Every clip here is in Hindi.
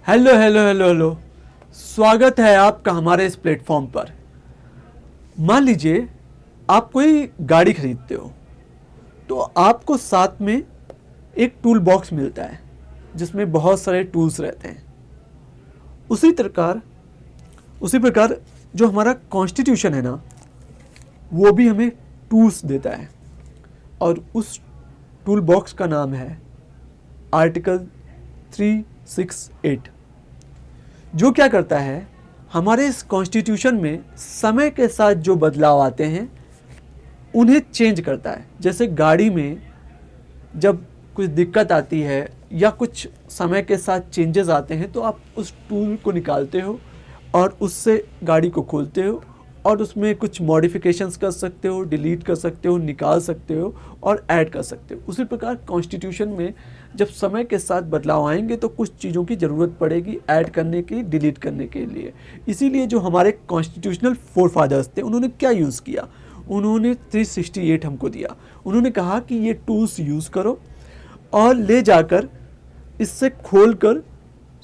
Hello hello hello hello. स्वागत है आपका हमारे इस प्लेटफॉर्म पर। मान लीजिए आप कोई गाड़ी खरीदते हो तो आपको साथ में एक टूल बॉक्स मिलता है जिसमें बहुत सारे टूल्स रहते हैं। उसी प्रकार उसी प्रकार जो हमारा कॉन्स्टिट्यूशन है ना, वो भी हमें टूल्स देता है और उस टूल बॉक्स का नाम है आर्टिकल 368। जो क्या करता है, हमारे इस कॉन्स्टिट्यूशन में समय के साथ जो बदलाव आते हैं उन्हें चेंज करता है। जैसे गाड़ी में जब कुछ दिक्कत आती है या कुछ समय के साथ चेंजेस आते हैं तो आप उस टूल को निकालते हो और उससे गाड़ी को खोलते हो और उसमें कुछ मॉडिफिकेशंस कर सकते हो, डिलीट कर सकते हो, निकाल सकते हो और ऐड कर सकते हो। उसी प्रकार कॉन्स्टिट्यूशन में जब समय के साथ बदलाव आएंगे तो कुछ चीज़ों की ज़रूरत पड़ेगी ऐड करने की, डिलीट करने के लिए। इसीलिए जो हमारे कॉन्स्टिट्यूशनल फोर फादर्स थे उन्होंने क्या यूज़ किया, उन्होंने 368 हमको दिया। उन्होंने कहा कि ये टूल्स यूज़ करो और ले जाकर इससे खोल कर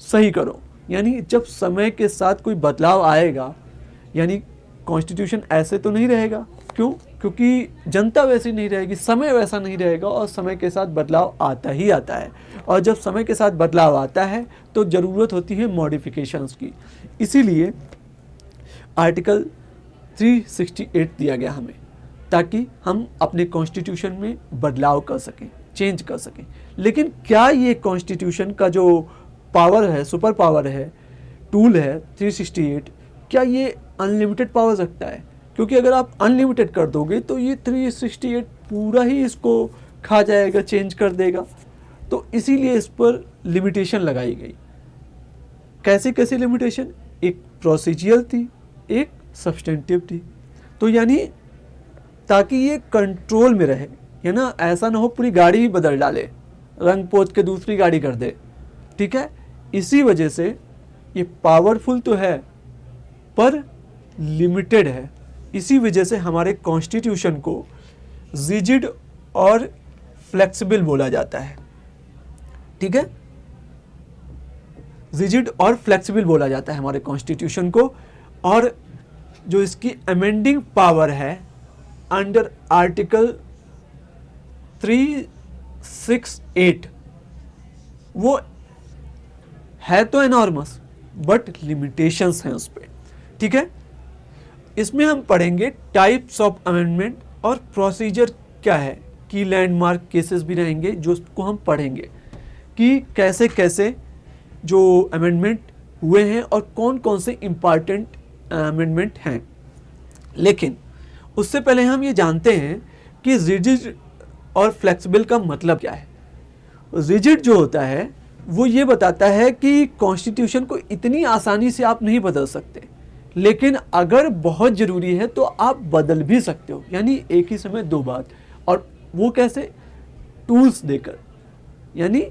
सही करो। यानी जब समय के साथ कोई बदलाव आएगा, यानी कॉन्स्टिट्यूशन ऐसे तो नहीं रहेगा। क्यों? क्योंकि जनता वैसी नहीं रहेगी, समय वैसा नहीं रहेगा और समय के साथ बदलाव आता ही आता है। और जब समय के साथ बदलाव आता है तो ज़रूरत होती है मॉडिफिकेशंस की। इसीलिए आर्टिकल 368 दिया गया हमें, ताकि हम अपने कॉन्स्टिट्यूशन में बदलाव कर सकें, चेंज कर सकें। लेकिन क्या ये कॉन्स्टिट्यूशन का जो पावर है, सुपर पावर है, टूल है 368, क्या ये अनलिमिटेड पावर रखता है? क्योंकि अगर आप अनलिमिटेड कर दोगे तो ये 368 पूरा ही इसको खा जाएगा, चेंज कर देगा। तो इसीलिए इस पर लिमिटेशन लगाई गई। कैसी कैसी लिमिटेशन? एक प्रोसीजियल थी, एक सब्सटेंटिव थी। तो यानी ताकि ये कंट्रोल में रहे, है ना, ऐसा ना हो पूरी गाड़ी ही बदल डाले, रंग पोत के दूसरी गाड़ी कर दे। ठीक है, इसी वजह से ये पावरफुल तो है पर लिमिटेड है। इसी वजह से हमारे कॉन्स्टिट्यूशन को रिजिड और फ्लेक्सिबल बोला जाता है। ठीक है, रिजिड और फ्लेक्सिबल बोला जाता है हमारे कॉन्स्टिट्यूशन को। और जो इसकी अमेंडिंग पावर है अंडर आर्टिकल 368, वो है तो एनॉर्मस बट लिमिटेशंस हैं उस पर। ठीक है, इसमें हम पढ़ेंगे टाइप्स ऑफ अमेंडमेंट और प्रोसीजर क्या है, की लैंडमार्क केसेस भी रहेंगे जो उसको हम पढ़ेंगे कि कैसे कैसे जो अमेंडमेंट हुए हैं और कौन कौन से इम्पॉर्टेंट अमेंडमेंट हैं। लेकिन उससे पहले हम ये जानते हैं कि रिजिड और फ्लेक्सिबल का मतलब क्या है। रिजिड जो होता है वो ये बताता है कि कॉन्स्टिट्यूशन को इतनी आसानी से आप नहीं बदल सकते, लेकिन अगर बहुत ज़रूरी है तो आप बदल भी सकते हो, यानी एक ही समय दो बात। और वो कैसे? टूल्स देकर। यानी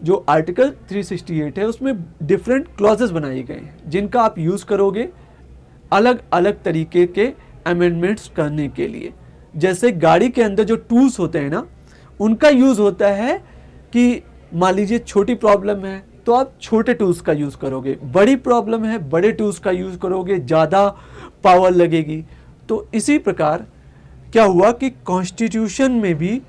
जो आर्टिकल 368 है उसमें डिफरेंट क्लॉजेस बनाए गए हैं जिनका आप यूज़ करोगे अलग अलग तरीके के अमेंडमेंट्स करने के लिए। जैसे गाड़ी के अंदर जो टूल्स होते हैं ना, उनका यूज़ होता है कि मान लीजिए छोटी प्रॉब्लम है तो आप छोटे टूल्स का यूज़ करोगे, बड़ी प्रॉब्लम है बड़े टूल्स का यूज़ करोगे, ज़्यादा पावर लगेगी। तो इसी प्रकार क्या हुआ कि कॉन्स्टिट्यूशन में भी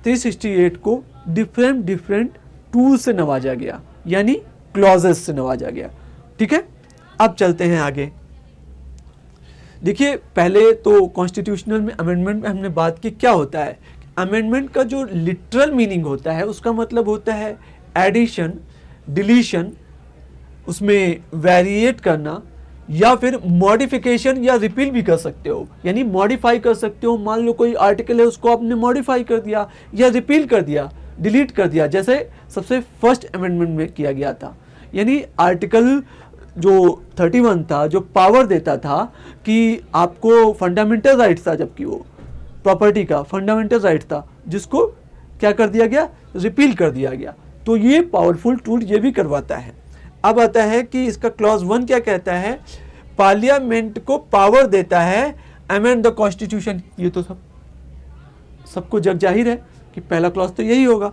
368 को डिफरेंट डिफरेंट टूल से नवाजा गया, यानी क्लॉजेस से नवाजा गया। ठीक है, अब चलते हैं आगे। देखिए, पहले तो कॉन्स्टिट्यूशनल में अमेंडमेंट में हमने बात की क्या होता है। अमेंडमेंट का जो लिटरल मीनिंग होता है उसका मतलब होता है एडिशन, डिलीशन, उसमें वेरिएट करना या फिर मॉडिफिकेशन या रिपील भी कर सकते हो, यानी मॉडिफाई कर सकते हो। मान लो कोई आर्टिकल है उसको आपने मॉडिफाई कर दिया या रिपील कर दिया, डिलीट कर दिया, जैसे सबसे फर्स्ट अमेंडमेंट में किया गया था। यानी आर्टिकल जो 31 था जो पावर देता था कि आपको फंडामेंटल राइट था, जबकि वो प्रॉपर्टी का फंडामेंटल राइट था, जिसको क्या कर दिया गया? रिपील कर दिया गया। तो ये पावरफुल टूल ये भी करवाता है। अब आता है कि इसका क्लॉज 1 क्या कहता है? पार्लियामेंट को पावर देता है अमेंड द कॉन्स्टिट्यूशन। ये तो सबको जग जाहिर है कि पहला क्लॉज तो यही होगा।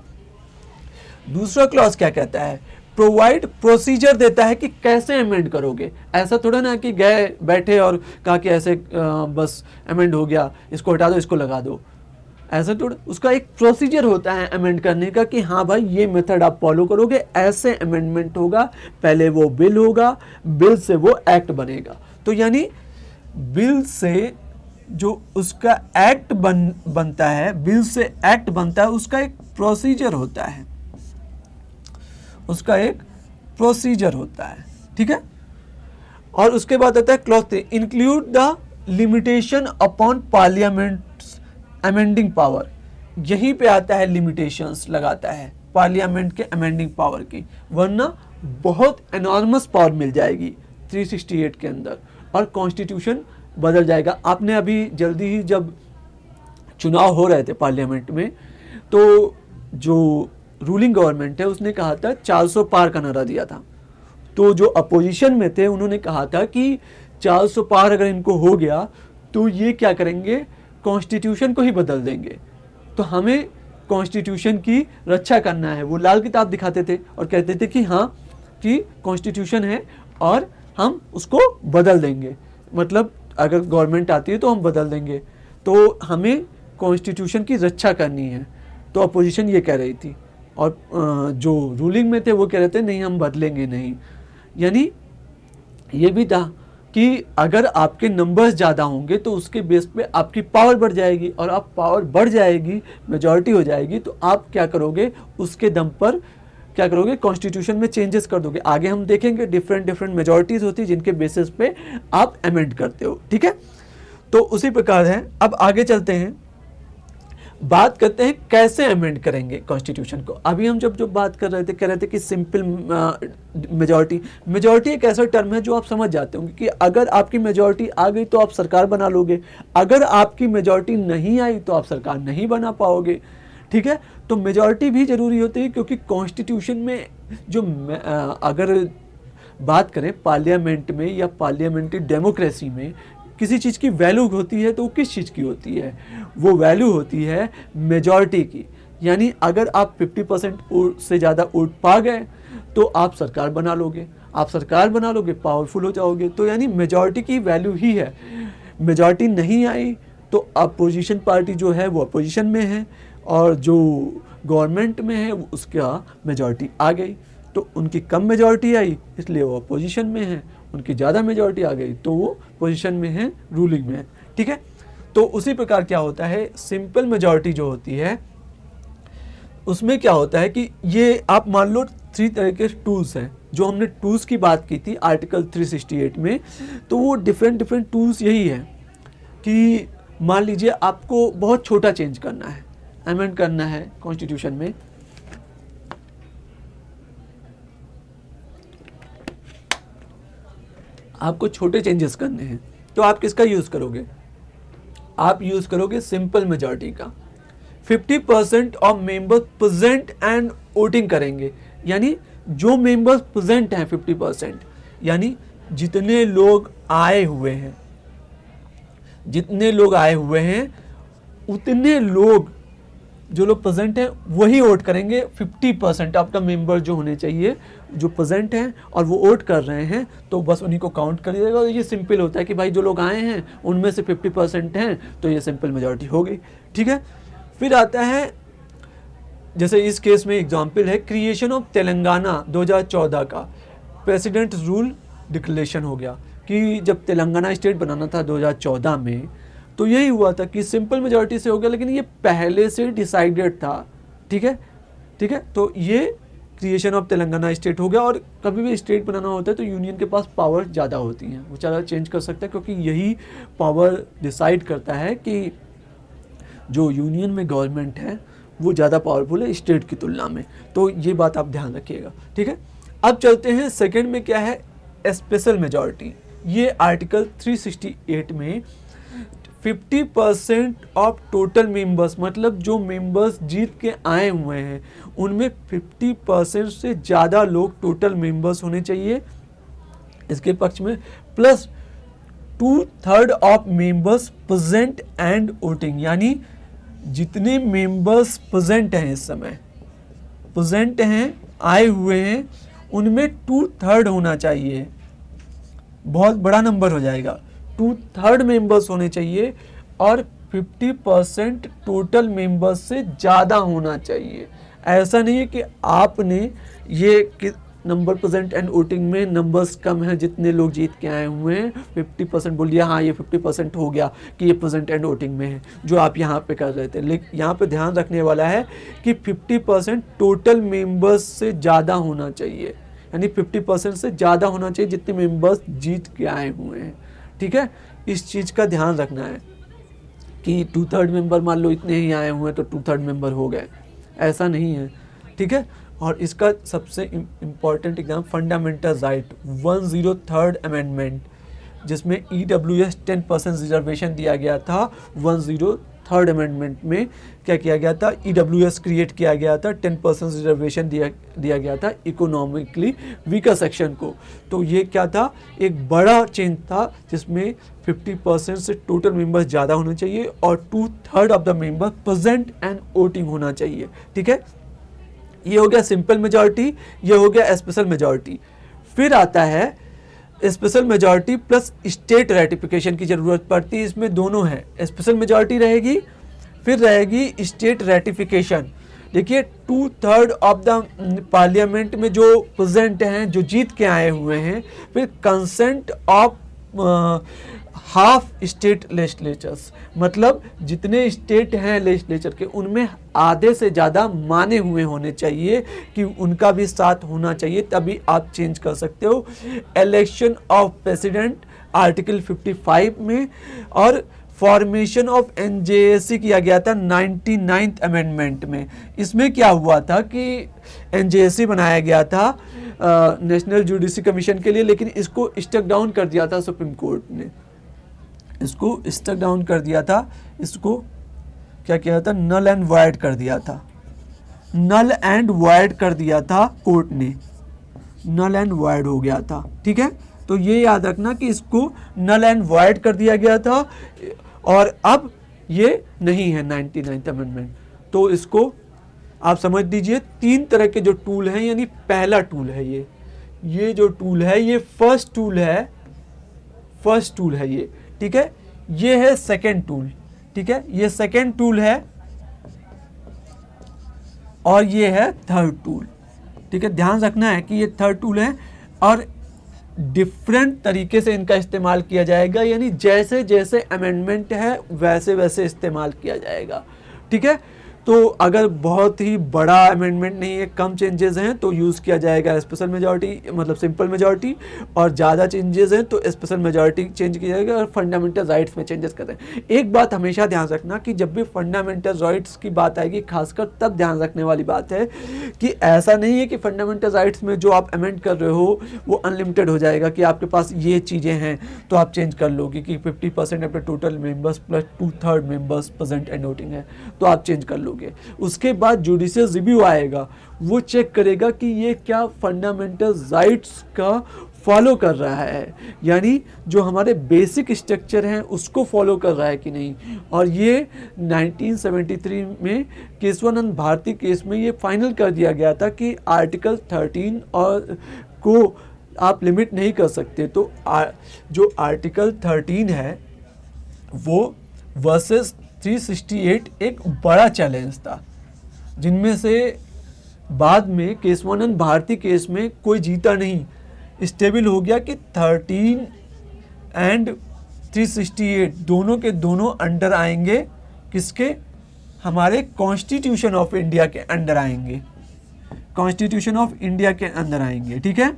दूसरा क्लॉज क्या कहता है? प्रोवाइड प्रोसीजर देता है कि कैसे अमेंड करोगे। ऐसा थोड़ा ना कि गए बैठे और कहा कि ऐसे बस अमेंड हो गया, इसको हटा दो इसको लगा दो, ऐसा थोड़ा। उसका एक प्रोसीजर होता है अमेंड करने का कि हाँ भाई ये मेथड आप फॉलो करोगे, ऐसे अमेंडमेंट होगा, पहले वो बिल होगा, बिल से वो एक्ट बनेगा। तो यानी बिल से जो उसका एक्ट बनता है, बिल से एक्ट बनता है, उसका एक प्रोसीजर होता है, उसका एक प्रोसीजर होता है, ठीक है। और उसके बाद आता है clause 3, include the limitation upon parliament amending power. यहीं पे आता है लिमिटेशंस लगाता है पार्लियामेंट के अमेंडिंग पावर की, वरना बहुत एनॉर्मस पावर मिल जाएगी 368 के अंदर और कॉन्स्टिट्यूशन बदल जाएगा। आपने अभी जल्दी ही जब चुनाव हो रहे थे पार्लियामेंट में, तो जो रूलिंग गवर्नमेंट है उसने कहा था 400 पार का नारा दिया था। तो जो अपोजिशन में थे उन्होंने कहा था कि 400 पार अगर इनको हो गया तो ये क्या करेंगे, कॉन्स्टिट्यूशन को ही बदल देंगे। तो हमें कॉन्स्टिट्यूशन की रक्षा करना है। वो लाल किताब दिखाते थे और कहते थे कि हाँ कि कॉन्स्टिट्यूशन है और हम उसको बदल देंगे, मतलब अगर गवर्नमेंट आती है तो हम बदल देंगे, तो हमें कॉन्स्टिट्यूशन की रक्षा करनी है। तो अपोजिशन ये कह रही थी और जो रूलिंग में थे वो कह रहे थे नहीं हम बदलेंगे नहीं। यानी ये भी था कि अगर आपके नंबर्स ज़्यादा होंगे तो उसके बेस पे आपकी पावर बढ़ जाएगी, और आप पावर बढ़ जाएगी, मेजॉरिटी हो जाएगी, तो आप क्या करोगे, उसके दम पर क्या करोगे, कॉन्स्टिट्यूशन में चेंजेस कर दोगे। आगे हम देखेंगे डिफरेंट मेजॉरिटीज़ होती है जिनके बेसिस पे आप अमेंड करते हो, ठीक है। तो उसी प्रकार है। अब आगे चलते हैं, बात करते हैं कैसे अमेंड करेंगे कॉन्स्टिट्यूशन को। अभी हम जब बात कर रहे थे, कह रहे थे कि सिंपल मेजॉरिटी एक ऐसा टर्म है जो आप समझ जाते होंगे कि अगर आपकी मेजॉरिटी आ गई तो आप सरकार बना लोगे, अगर आपकी मेजॉरिटी नहीं आई तो आप सरकार नहीं बना पाओगे, ठीक है। तो मेजॉरिटी भी जरूरी होती है क्योंकि कॉन्स्टिट्यूशन में जो अगर बात करें पार्लियामेंट में या पार्लियामेंट्री डेमोक्रेसी में किसी चीज़ की वैल्यू होती है तो वो किस चीज़ की होती है, वो वैल्यू होती है मेजॉरिटी की। यानी अगर आप 50% से ज़्यादा वोट पा गए तो आप सरकार बना लोगे, आप सरकार बना लोगे, पावरफुल हो जाओगे। तो यानी मेजॉरिटी की वैल्यू ही है। मेजॉरिटी नहीं आई तो अपोजिशन पार्टी जो है वो अपोजिशन में है, और जो गवर्नमेंट में है उसका मेजॉरिटी आ गई तो उनकी कम मेजॉरिटी आई इसलिए वो अपोजिशन में है, उनकी ज़्यादा मेजॉरिटी आ गई तो वो पोजीशन में है, रूलिंग में है, ठीक है। तो उसी प्रकार क्या होता है, सिंपल मेजॉरिटी जो होती है उसमें क्या होता है कि ये आप मान लो 3 तरह के टूल्स हैं। जो हमने टूल्स की बात की थी आर्टिकल 368 में, तो वो डिफरेंट टूल्स यही है कि मान लीजिए आपको बहुत छोटा चेंज करना है, अमेंड करना है कॉन्स्टिट्यूशन में, आपको छोटे चेंजेस करने हैं, तो आप किसका यूज़ करोगे, आप यूज़ करोगे सिंपल मेजॉरिटी का। 50% of members present and voting करेंगे, यानी जो मेंबर्स प्रेजेंट हैं 50%, यानी जितने लोग आए हुए हैं, जितने लोग आए हुए हैं उतने लोग, जो लोग प्रेजेंट हैं वही वोट करेंगे। 50% आपका मेंबर जो होने चाहिए जो प्रेजेंट हैं और वो वोट कर रहे हैं तो बस उन्हीं को काउंट कर दिया जाएगा। ये सिंपल होता है कि भाई जो लोग आए हैं उनमें से 50% हैं तो ये सिंपल मेजॉरिटी हो गई, ठीक है। फिर आता है, जैसे इस केस में एग्जाम्पल है क्रिएशन ऑफ तेलंगाना 2014 का प्रेसिडेंट रूल डिक्लेरेशन हो गया कि जब तेलंगाना स्टेट बनाना था 2014 में तो यही हुआ था कि सिंपल मेजॉरिटी से हो गया, लेकिन ये पहले से डिसाइडेड था, ठीक है, ठीक है। तो ये क्रिएशन ऑफ तेलंगाना स्टेट हो गया। और कभी भी स्टेट बनाना होता है तो यूनियन के पास पावर ज़्यादा होती हैं, वो ज़्यादा चेंज कर सकता है क्योंकि यही पावर डिसाइड करता है कि जो यूनियन में गवर्नमेंट है वो ज़्यादा पावरफुल है स्टेट की तुलना में। तो ये बात आप ध्यान रखिएगा, ठीक है। अब चलते हैं सेकेंड में क्या है, स्पेशल मेजॉरिटी। ये आर्टिकल 368 में 50% ऑफ टोटल मेंबर्स, मतलब जो मेंबर्स जीत के आए हुए हैं उनमें 50% से ज़्यादा लोग टोटल मेंबर्स होने चाहिए इसके पक्ष में, plus 2/3 of members present and voting. यानी जितने मेंबर्स प्रेजेंट हैं, इस समय प्रेजेंट हैं, आए हुए हैं, उनमें 2/3 होना चाहिए, बहुत बड़ा नंबर हो जाएगा, 2/3 मेंबर्स होने चाहिए और 50% टोटल मेंबर्स से ज़्यादा होना चाहिए। ऐसा नहीं है कि आपने ये नंबर प्रेजेंट एंड वोटिंग में नंबर्स कम हैं, जितने लोग जीत के आए हुए हैं 50% बोल दिया, हाँ ये 50% हो गया कि ये प्रेजेंट एंड वोटिंग में है, जो आप यहाँ पे कर रहे थे। लेकिन यहाँ पे ध्यान रखने वाला है कि 50% टोटल मेंबर्स से ज़्यादा होना चाहिए, यानी 50% से ज़्यादा होना चाहिए जितने मेंबर्स जीत के आए हुए हैं। ठीक है, इस चीज़ का ध्यान रखना है कि 2/3 मेंबर मान लो इतने ही आए हुए हैं तो 2/3 मेंबर हो गए, ऐसा नहीं है। ठीक है, और इसका सबसे important exam fundamental right 103rd amendment, जिसमें EWS 10% रिजर्वेशन दिया गया था। 103rd अमेंडमेंट में क्या किया गया था, EWS क्रिएट किया गया था, 10% रिजर्वेशन दिया गया था इकोनॉमिकली वीकर सेक्शन को। तो ये क्या था, एक बड़ा चेंज था जिसमें 50% से टोटल मेंबर्स ज़्यादा होने चाहिए और 2/3 of the member present and voting होना चाहिए। ठीक है, ये हो गया सिंपल मेजॉरिटी, ये हो गया स्पेशल मेजॉरिटी। फिर आता है special majority plus state ratification की ज़रूरत पड़ती है। इसमें दोनों है, स्पेशल मेजॉरिटी रहेगी, फिर रहेगी स्टेट रेटिफिकेशन। देखिए 2/3 ऑफ द पार्लियामेंट में जो प्रेजेंट हैं, जो जीत के आए हुए हैं, फिर consent of half state legislatures, मतलब जितने स्टेट हैं लेजिस्लेचर के उनमें आधे से ज़्यादा माने हुए होने चाहिए कि उनका भी साथ होना चाहिए, तभी आप चेंज कर सकते हो। इलेक्शन ऑफ प्रेसिडेंट आर्टिकल 55 में, और फॉर्मेशन ऑफ NJAC किया गया था 99th अमेंडमेंट में। इसमें क्या हुआ था कि NJAC बनाया गया था नेशनल जुडिशरी कमीशन के लिए, लेकिन इसको स्टक डाउन कर दिया था सुप्रीम कोर्ट ने, इसको स्टक डाउन कर दिया था, इसको क्या किया था, नल एंड वॉइड कर दिया था, नल एंड वॉइड कर दिया था कोर्ट ने, नल एंड वॉइड हो गया था। ठीक है, तो ये याद रखना कि इसको नल एंड वॉइड कर दिया गया था और अब ये नहीं है 99th अमेंडमेंट। तो इसको आप समझ दीजिए, 3 तरह के जो टूल हैं, यानी पहला टूल है ये जो टूल है ये फर्स्ट टूल है ये। ठीक है, ये है सेकेंड टूल। ठीक है, ये सेकेंड टूल है और ये है थर्ड टूल। ठीक है, ध्यान रखना है कि ये थर्ड टूल है और डिफरेंट तरीके से इनका इस्तेमाल किया जाएगा, यानी जैसे जैसे अमेंडमेंट है वैसे वैसे इस्तेमाल किया जाएगा। ठीक है, तो अगर बहुत ही बड़ा अमेंडमेंट नहीं है, कम चेंजेस हैं, तो यूज़ किया जाएगा स्पेशल मेजॉरिटी, मतलब सिंपल मेजॉरिटी, और ज़्यादा चेंजेस हैं तो स्पेशल मेजॉरिटी चेंज किया जाएगा और फंडामेंटल राइट्स में चेंजेस करते हैं। एक बात हमेशा ध्यान रखना कि जब भी फंडामेंटल राइट्स की बात आएगी, खासकर तब ध्यान रखने वाली बात है कि ऐसा नहीं है कि फंडामेंटल राइट्स में जो आप अमेंड कर रहे हो वो अनलिमिटेड हो जाएगा, कि आपके पास ये चीज़ें हैं तो आप चेंज कर लोगे कि 50% of the total members plus 2/3 members present and voting है तो आप चेंज कर लोगे। उसके बाद जुडिशियल रिव्यू आएगा, वो चेक करेगा कि ये क्या फंडामेंटल राइट्स का फॉलो कर रहा है, यानी जो हमारे बेसिक स्ट्रक्चर हैं उसको फॉलो कर रहा है कि नहीं। और ये 1973 में केशवानंद भारती केस में ये फाइनल कर दिया गया था कि आर्टिकल 13 और को आप लिमिट नहीं कर सकते। तो जो आर्टिकल 13 है वो वर्सेस 368 एक बड़ा चैलेंज था, जिनमें से बाद में केशवानंद भारती केस में कोई जीता नहीं, स्टेबल हो गया कि 13 एंड 368 दोनों के दोनों अंडर आएंगे, किसके, हमारे कॉन्स्टिट्यूशन ऑफ इंडिया के अंडर आएंगे, कॉन्स्टिट्यूशन ऑफ इंडिया के अंदर आएंगे। ठीक है,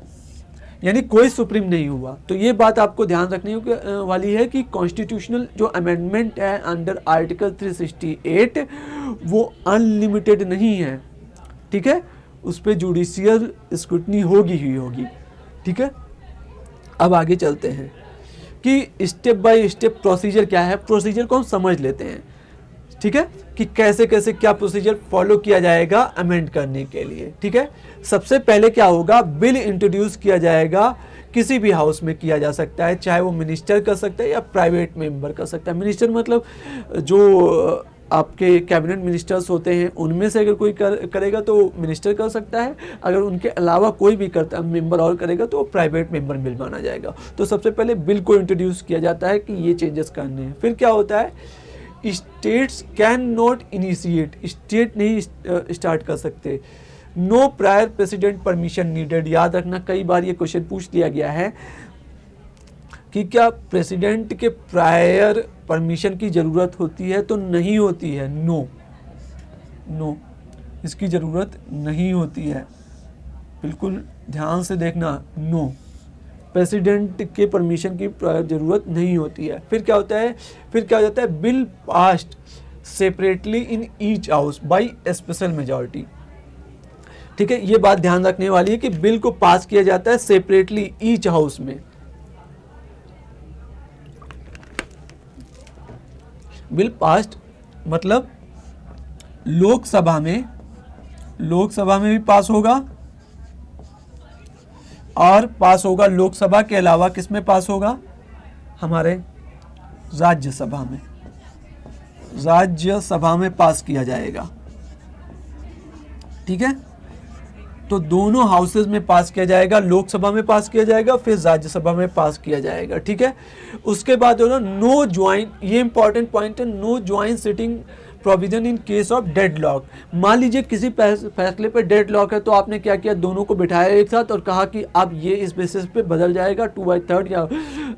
यानी कोई सुप्रीम नहीं हुआ। तो ये बात आपको ध्यान रखने वाली है कि कॉन्स्टिट्यूशनल जो अमेंडमेंट है अंडर आर्टिकल 368 वो अनलिमिटेड नहीं है। ठीक है, उस पर जुडिशियल स्क्रूटनी होगी ही होगी। ठीक है, अब आगे चलते हैं कि स्टेप बाय स्टेप प्रोसीजर क्या है, प्रोसीजर को हम समझ लेते हैं। ठीक है, कि कैसे कैसे क्या प्रोसीजर फॉलो किया जाएगा अमेंड करने के लिए। ठीक है, सबसे पहले क्या होगा, बिल इंट्रोड्यूस किया जाएगा, किसी भी हाउस में किया जा सकता है, चाहे वो मिनिस्टर कर सकता है या प्राइवेट मेंबर कर सकता है। मिनिस्टर मतलब जो आपके कैबिनेट मिनिस्टर्स होते हैं उनमें से अगर कोई करेगा तो मिनिस्टर कर सकता है, अगर उनके अलावा कोई भी करता मेंबर और करेगा तो प्राइवेट मेंबर बिल माना जाएगा। तो सबसे पहले बिल को इंट्रोड्यूस किया जाता है कि ये चेंजेस करने हैं। फिर क्या होता है, states can not initiate, state नहीं स्टार्ट कर सकते। No prior president permission needed. याद रखना, कई बार ये क्वेश्चन पूछ लिया गया है कि क्या प्रेसिडेंट के प्रायर परमिशन की ज़रूरत होती है, तो नहीं होती है। नो, इसकी ज़रूरत नहीं होती है, बिल्कुल ध्यान से देखना। नो, प्रेसिडेंट के परमिशन की ज़रूरत नहीं होती है। फिर क्या होता है, फिर क्या हो जाता है, bill passed separately in each house by special majority. ठीक है, ये बात ध्यान रखने वाली है कि बिल को पास किया जाता है सेपरेटली ईच हाउस में। बिल पास्ड मतलब लोकसभा में भी पास होगा, और पास होगा लोकसभा के अलावा किस में पास होगा, हमारे राज्यसभा में पास किया जाएगा। ठीक है, तो दोनों हाउसेज में पास किया जाएगा, लोकसभा में पास किया जाएगा, फिर राज्यसभा में पास किया जाएगा। ठीक है, उसके बाद होगा नो ज्वाइन, ये इंपॉर्टेंट पॉइंट है, no join sitting provision in case of deadlock. मान लीजिए किसी फैसले पर डेडलॉक है, तो आपने क्या किया, दोनों को बिठाया एक साथ और कहा कि अब ये इस बेसिस पे बदल जाएगा, 2/3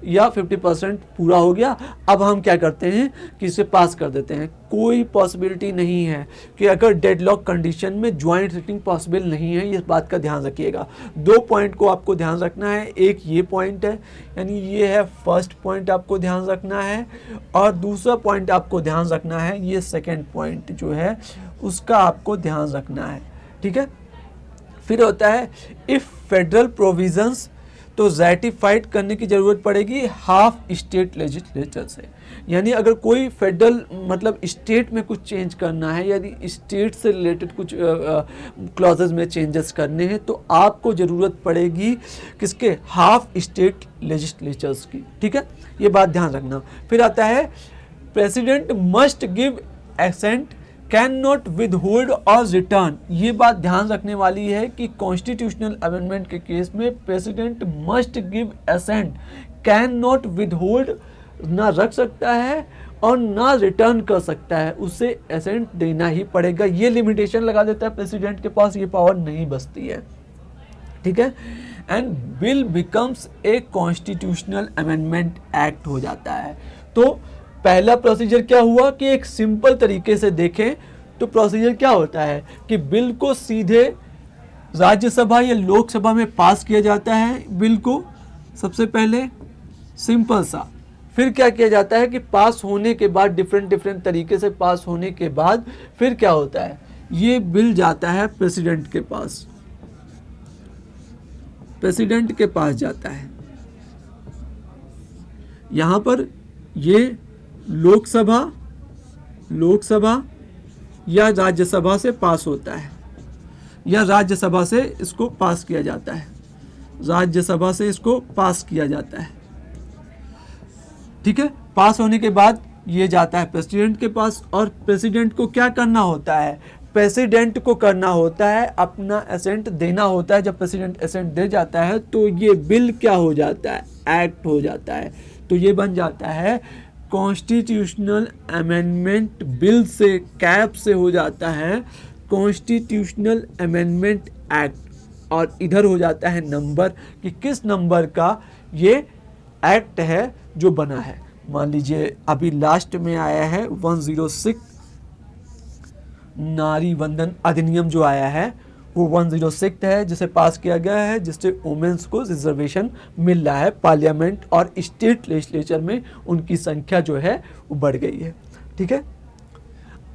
या 50% पूरा हो गया, अब हम क्या करते हैं कि इसे पास कर देते हैं। कोई पॉसिबिलिटी नहीं है कि अगर डेडलॉक कंडीशन में ज्वाइंट सिटिंग पॉसिबल नहीं है, इस बात का ध्यान रखिएगा। 2 पॉइंट को आपको ध्यान रखना है, एक ये पॉइंट है, यानी ये है फर्स्ट पॉइंट आपको ध्यान रखना है, और दूसरा पॉइंट आपको ध्यान रखना है, ये सेकेंड पॉइंट जो है उसका आपको ध्यान रखना है। ठीक है, फिर होता है इफ फेडरल प्रोविजंस, तो रैटिफाइड करने की जरूरत पड़ेगी हाफ स्टेट लेजिस्लेचर से। यानी अगर कोई फेडरल मतलब स्टेट में कुछ चेंज करना है, यदि स्टेट से रिलेटेड कुछ क्लॉजेज में चेंजेस करने हैं, तो आपको ज़रूरत पड़ेगी किसके, हाफ स्टेट लेजिस्लेचर्स की। ठीक है, ये बात ध्यान रखना। फिर आता है president must give assent, can not withhold और रिटर्न। ये बात ध्यान रखने वाली है कि कॉन्स्टिट्यूशनल अमेंडमेंट के केस में president must give assent, can not withhold ना रख सकता है और ना रिटर्न कर सकता है, उसे एसेंट देना ही पड़ेगा। ये लिमिटेशन लगा देता है प्रेसिडेंट के पास, ये पावर नहीं बचती है। ठीक है, and bill becomes a constitutional amendment act हो जाता है। तो पहला प्रोसीजर क्या हुआ कि एक सिंपल तरीके से देखें तो प्रोसीजर क्या होता है कि बिल को सीधे राज्यसभा या लोकसभा में पास किया जाता है। बिल को सबसे पहले सिंपल सा, फिर क्या किया जाता है कि पास होने के बाद डिफरेंट तरीके से पास होने के बाद फिर क्या होता है, ये बिल जाता है प्रेसिडेंट के पास जाता है। यहां पर ये लोकसभा या राज्यसभा से पास होता है, या राज्यसभा से इसको पास किया जाता है, राज्यसभा से इसको पास किया जाता है। ठीक है, पास होने के बाद ये जाता है प्रेसिडेंट के पास, और प्रेसिडेंट को क्या करना होता है, प्रेसिडेंट को करना होता है अपना एसेंट देना होता है। जब प्रेसिडेंट एसेंट दे जाता है तो ये बिल क्या हो जाता है, एक्ट हो जाता है। तो ये बन जाता है कॉन्स्टिट्यूशनल अमेंडमेंट बिल से, कैप से हो जाता है कॉन्स्टिट्यूशनल अमेंडमेंट एक्ट, और इधर हो जाता है नंबर कि किस नंबर का ये एक्ट है जो बना है। मान लीजिए अभी लास्ट में आया है 106 नारी वंदन अधिनियम जो आया है वो 106 है, जिसे पास किया गया है, जिससे वुमेन्स को रिजर्वेशन मिल रहा है पार्लियामेंट और स्टेट लेजिस्लेचर में उनकी संख्या जो है वो बढ़ गई है। ठीक है,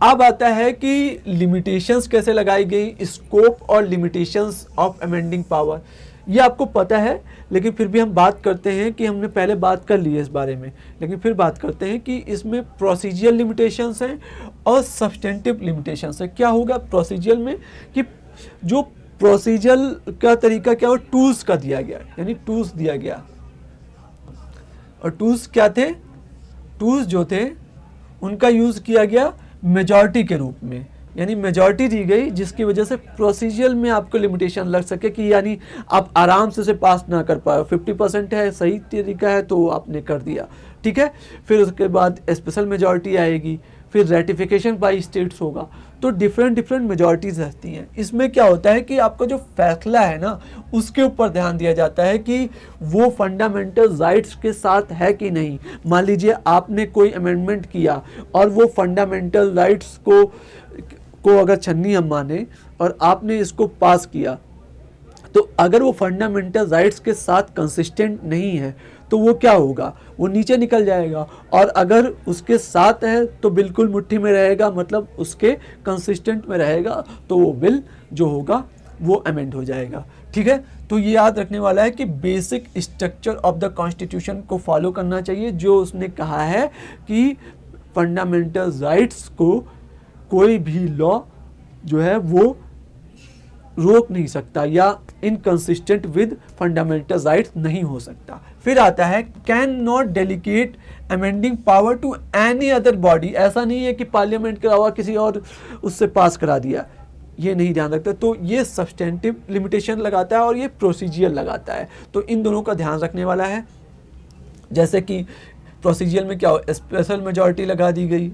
अब आता है कि लिमिटेशंस कैसे लगाई गई, स्कोप और लिमिटेशंस ऑफ अमेंडिंग पावर। ये आपको पता है, लेकिन फिर भी हम बात करते हैं कि हमने पहले बात कर ली है इस बारे में, लेकिन फिर बात करते हैं कि इसमें प्रोसीजरल लिमिटेशंस हैं और सब्सटेंटिव लिमिटेशंस है। क्या होगा प्रोसीजरल में कि जो प्रोसीजरल का तरीका क्या हो, टूल्स का दिया गया, यानी टूल्स दिया गया, और टूल्स क्या थे, टूल्स जो थे उनका यूज किया गया मेजॉरिटी के रूप में, यानी मेजॉरिटी दी गई जिसकी वजह से प्रोसीजर में आपको लिमिटेशन लग सके कि यानी आप आराम से उसे पास ना कर पाए। 50% है, सही तरीका है तो आपने कर दिया, ठीक है। फिर उसके बाद स्पेशल मेजॉरिटी आएगी, फिर रेटिफिकेशन बाय स्टेट्स होगा। तो डिफरेंट मेजॉरिटीज रहती हैं। इसमें क्या होता है कि आपका जो फैसला है ना उसके ऊपर ध्यान दिया जाता है कि वो फंडामेंटल राइट्स के साथ है कि नहीं। मान लीजिए आपने कोई अमेंडमेंट किया और वो फंडामेंटल राइट्स को अगर छन्नी हम माने और आपने इसको पास किया, तो अगर वो फंडामेंटल राइट्स के साथ कंसिस्टेंट नहीं है तो वो क्या होगा, वो नीचे निकल जाएगा। और अगर उसके साथ है तो बिल्कुल मुट्ठी में रहेगा, मतलब उसके कंसिस्टेंट में रहेगा, तो वो बिल जो होगा वो अमेंड हो जाएगा, ठीक है। तो ये याद रखने वाला है कि basic structure of the constitution को फॉलो करना चाहिए, जो उसने कहा है कि फंडामेंटल राइट्स को कोई भी लॉ जो है वो रोक नहीं सकता या इनकंसिस्टेंट विद फंडामेंटल राइट्स नहीं हो सकता। फिर आता है can not delegate amending power to any other body. ऐसा नहीं है कि पार्लियामेंट के अलावा किसी और उससे पास करा दिया, ये नहीं ध्यान रखता। तो ये सब्सटेंटिव लिमिटेशन लगाता है और ये प्रोसीजियर लगाता है, तो इन दोनों का ध्यान रखने वाला है। जैसे कि प्रोसीजियर में क्या हो, स्पेशल मेजॉरिटी लगा दी गई,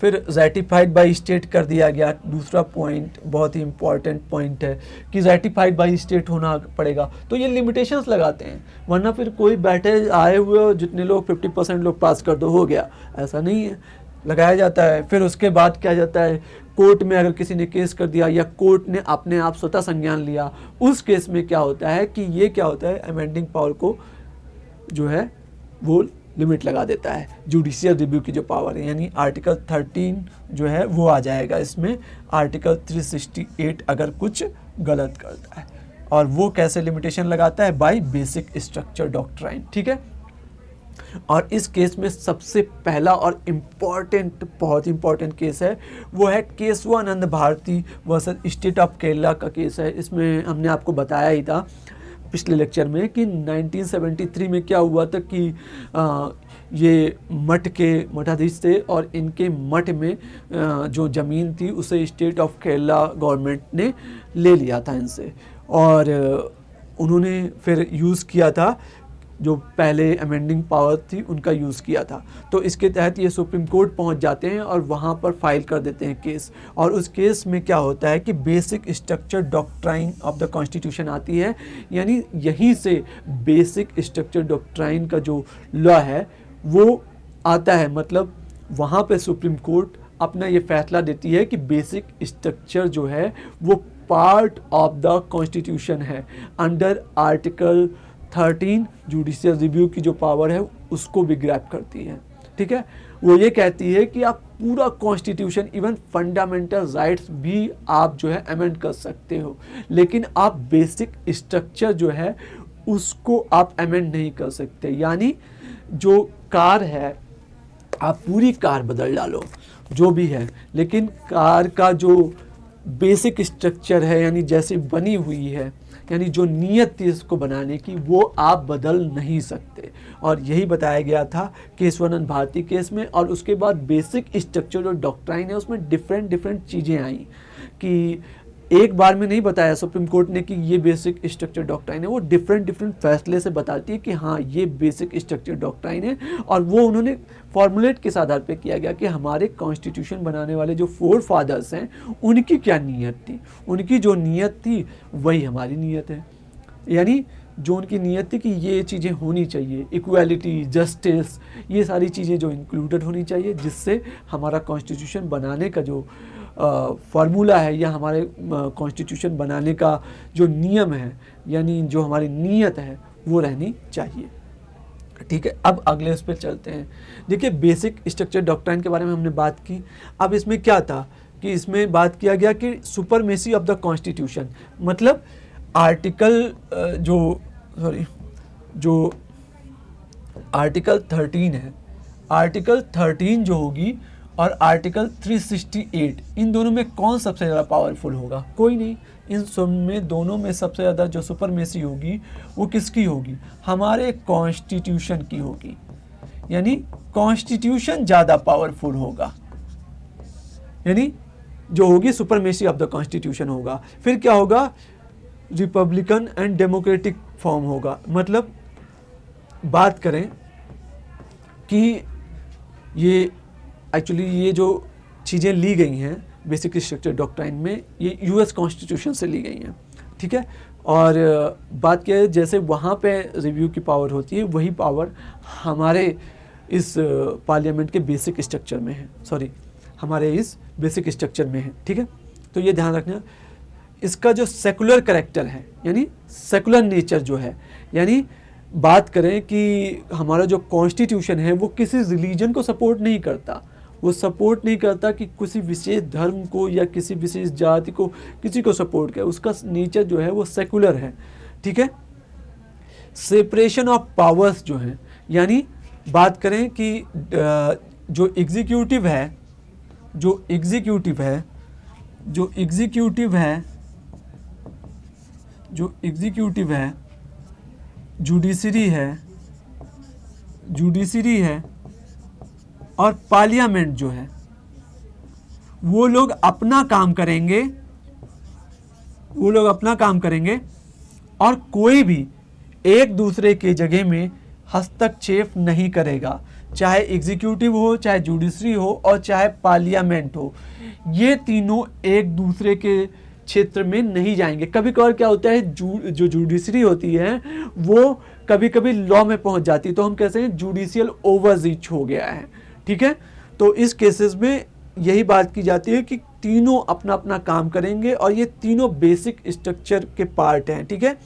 फिर रेटिफाइड बाय स्टेट कर दिया गया। दूसरा पॉइंट बहुत ही इंपॉर्टेंट पॉइंट है कि रेटिफाइड बाय स्टेट होना पड़ेगा। तो ये लिमिटेशंस लगाते हैं, वरना फिर कोई बैठे आए हुए जितने लोग 50% लोग पास कर दो हो गया, ऐसा नहीं है, लगाया जाता है। फिर उसके बाद क्या जाता है, कोर्ट में अगर किसी ने केस कर दिया या कोर्ट ने अपने आप स्वतः संज्ञान लिया, उस केस में क्या होता है कि ये क्या होता है, अमेंडिंग पावर को जो है वो लिमिट लगा देता है। जुडिशियल रिव्यू की जो पावर है, यानी आर्टिकल 13 जो है वो आ जाएगा इसमें। आर्टिकल 368 अगर कुछ गलत करता है, और वो कैसे लिमिटेशन लगाता है, बाय बेसिक स्ट्रक्चर डॉक्ट्राइन, ठीक है। और इस केस में सबसे पहला और इम्पॉर्टेंट, बहुत इंपॉर्टेंट केस है, वो है Kesavananda Bharati versus state of Kerala का केस है। इसमें हमने आपको बताया ही था पिछले लेक्चर में कि 1973 में क्या हुआ था कि ये मठ के मठाधीश थे और इनके मठ में जो ज़मीन थी उसे स्टेट ऑफ केरला गवर्नमेंट ने ले लिया था इनसे, और उन्होंने फिर यूज़ किया था जो पहले अमेंडिंग पावर थी उनका यूज़ किया था। तो इसके तहत ये सुप्रीम कोर्ट पहुंच जाते हैं और वहां पर फाइल कर देते हैं केस। और उस केस में क्या होता है कि basic structure doctrine of the constitution आती है, यानी यहीं से बेसिक स्ट्रक्चर डॉक्ट्राइन का जो लॉ है वो आता है। मतलब वहाँ पे सुप्रीम कोर्ट अपना ये फैसला देती है कि बेसिक स्ट्रक्चर जो है वो पार्ट ऑफ द कॉन्स्टिट्यूशन है। अंडर आर्टिकल 13 जुडिशियल रिव्यू की जो पावर है उसको भी ग्रैब करती है, ठीक है। वो ये कहती है कि आप पूरा कॉन्स्टिट्यूशन, इवन फंडामेंटल राइट्स भी आप जो है अमेंड कर सकते हो, लेकिन आप बेसिक स्ट्रक्चर जो है उसको आप अमेंड नहीं कर सकते। यानी जो कार है, आप पूरी कार बदल डालो जो भी है, लेकिन कार का जो बेसिक स्ट्रक्चर है, यानी जैसे बनी हुई है, यानी जो नीयत थी इसको बनाने की, वो आप बदल नहीं सकते। और यही बताया गया था केशवानंद भारती केस में। और उसके बाद बेसिक स्ट्रक्चर जो डॉक्ट्राइन है उसमें डिफरेंट चीज़ें आई कि एक बार में नहीं बताया सुप्रीम कोर्ट ने कि ये बेसिक स्ट्रक्चर डॉक्ट्राइन है, वो डिफरेंट फैसले से बताती है कि हाँ ये बेसिक स्ट्रक्चर डॉक्ट्राइन है। और वो उन्होंने फॉर्मुलेट किस आधार पे किया गया कि हमारे कॉन्स्टिट्यूशन बनाने वाले जो फोर फादर्स हैं उनकी क्या नीयत थी, उनकी जो नीयत थी वही हमारी नीयत है। यानी जो उनकी नीयत थी कि ये चीज़ें होनी चाहिए, इक्वालिटी, जस्टिस, ये सारी चीज़ें जो इंक्लूडेड होनी चाहिए, जिससे हमारा कॉन्स्टिट्यूशन बनाने का जो फार्मूला है या हमारे कॉन्स्टिट्यूशन बनाने का जो नियम है, यानी जो हमारी नीयत है वो रहनी चाहिए, ठीक है। अब अगले उस पर चलते हैं। देखिए बेसिक स्ट्रक्चर डॉक्ट्राइन के बारे में हमने बात की। अब इसमें क्या था कि इसमें बात किया गया कि सुपरमेसी ऑफ द कॉन्स्टिट्यूशन, मतलब आर्टिकल जो आर्टिकल 13 है, आर्टिकल 13 जो होगी और आर्टिकल 368, इन दोनों में कौन सबसे ज़्यादा पावरफुल होगा? कोई नहीं। इन सब में दोनों में सबसे ज़्यादा जो सुपरमेसी होगी वो किसकी होगी? हमारे कॉन्स्टिट्यूशन की होगी। यानी कॉन्स्टिट्यूशन ज़्यादा पावरफुल होगा। यानी जो होगी सुपरमेसी ऑफ द कॉन्स्टिट्यूशन होगा। फिर क्या होगा, रिपब्लिकन एंड डेमोक्रेटिक फॉर्म होगा। मतलब बात करें कि ये एक्चुअली ये जो चीज़ें ली गई हैं बेसिक स्ट्रक्चर डॉक्ट्राइन में, ये यूएस कॉन्स्टिट्यूशन से ली गई हैं, ठीक है। और बात क्या है, जैसे वहाँ पे रिव्यू की पावर होती है, वही पावर हमारे इस पार्लियामेंट के बेसिक स्ट्रक्चर में है, सॉरी हमारे इस बेसिक स्ट्रक्चर में है, ठीक है। तो ये ध्यान रखना। इसका जो सेकुलर कैरेक्टर है, यानी सेकुलर नेचर जो है, यानी बात करें कि हमारा जो कॉन्स्टिट्यूशन है वो किसी रिलीजन को सपोर्ट नहीं करता, वो सपोर्ट नहीं करता कि किसी विशेष धर्म को या किसी विशेष जाति को किसी को सपोर्ट करे। उसका नेचर जो है वो सेकुलर है, ठीक है। सेपरेशन ऑफ पावर्स जो है, यानी बात करें कि जो एग्जीक्यूटिव है जुडिशरी है और पार्लियामेंट जो है, वो लोग अपना काम करेंगे और कोई भी एक दूसरे के जगह में हस्तक्षेप नहीं करेगा, चाहे एग्जीक्यूटिव हो, चाहे जुडिशरी हो और चाहे पार्लियामेंट हो। ये तीनों एक दूसरे के क्षेत्र में नहीं जाएंगे। कभी कभार क्या होता है, जो जुडिशरी होती है वो कभी कभी लॉ में पहुंच जाती है, तो हम कहते हैं जुडिशियल ओवररीच हो गया है, ठीक है। तो इस केसेस में यही बात की जाती है कि तीनों अपना अपना काम करेंगे और ये तीनों बेसिक स्ट्रक्चर के पार्ट हैं, ठीक है।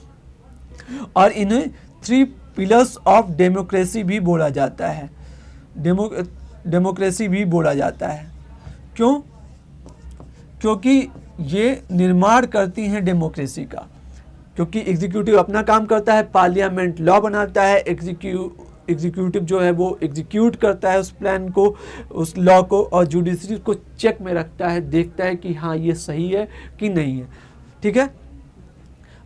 और इन्हें 3 पिलर्स ऑफ डेमोक्रेसी भी बोला जाता है। डेमोक्रेसी भी बोला जाता है। क्यों? क्योंकि ये निर्माण करती हैं डेमोक्रेसी का, क्योंकि एग्जीक्यूटिव अपना काम करता है, पार्लियामेंट लॉ बनाता है, एग्जीक्यूटिव जो है वो एग्जीक्यूट करता है उस प्लान को, उस लॉ को, और जुडिशरी को चेक में रखता है, देखता है कि हाँ ये सही है कि नहीं है, ठीक है।